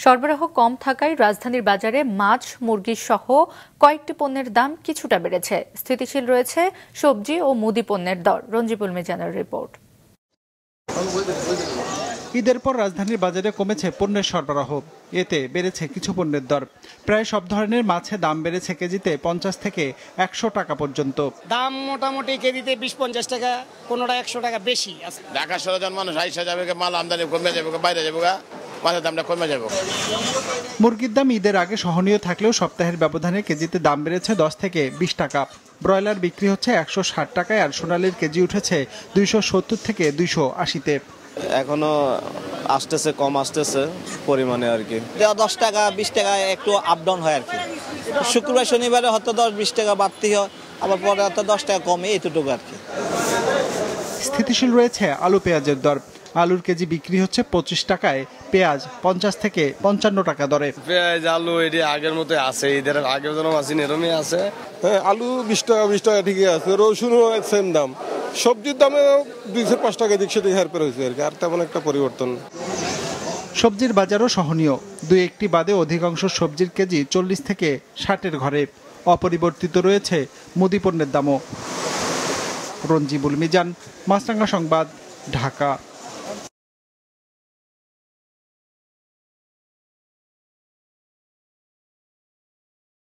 সরবরাহ কম থাকায় রাজধানীর বাজারে মাছ, মুরগি সহ কয়েকটি পণ্যের দাম কিছুটা বেড়েছে। স্থিতিশীল রয়েছে সবজি ও মুদি পণ্যের দর। রঞ্জিবুল মিজানের রিপোর্ট। ঈদের পর রাজধানীর বাজারে কমেছে পণ্যের সরবরাহ, এতে বেড়েছে কিছু পণ্যের দর। প্রায় সব ধরনের মাছে দাম বেড়েছে কেজিতে 50 থেকে 100 টাকা পর্যন্ত। দাম মোটামুটি কেজিতে 20-50 টাকা, কোনোটা 100 টাকা বেশি আছে। ঢাকা শহরের মানুষ আইসা যাবে, মাল আমদানি কমে যাবে, বাইরে যাবে, মাছের দামটা কমে যাবে। মুরগির দাম ঈদের আগে সহনীয় থাকলেও সপ্তাহের ব্যবধানে কেজিতে দাম বেড়েছে 10 থেকে 20 টাকা। ব্রয়লার বিক্রি হচ্ছে 160 টাকায়, আর সোনালির কেজি উঠেছে 270 থেকে 280-তে। এখনো আসতেছে, কম আসতেছে পরিমাণে আর কি। 10 টাকা 20 টাকা একটু আপ ডাউন হয় আর কি। শুক্রবার শনিবারে হয়তো 10-20 টাকা বাড়তি হয়, আবার পরে হয়তো 10 টাকা কমে, এতটুকু আর কি। স্থিতিশীল রয়েছে আলু পেঁয়াজের দর। আলুর কেজি বিক্রি হচ্ছে 25 টাকায়, পেঁয়াজ 50 থেকে 55 টাকা দরে। পেঁয়াজ আলু এটি আগের মতো আছে, ঈদের আগের জন্য মাসিন এরমই আছে। আলু 20 টাকা ঠিকই আছে, রসুনও সেম দাম। সবজির দামে 2-5 টাকা দিক সেদিক হেরফের হয়েছে আর কি, আর তেমন একটা পরিবর্তন। সবজির বাজারও সহনীয়, 2-1টি বাদে অধিকাংশ সবজির কেজি 40 থেকে 60-এর ঘরে। অপরিবর্তিত রয়েছে মুদি পণ্যের দামও। রঞ্জিবুল মিজান, মাছরাঙা সংবাদ, ঢাকা।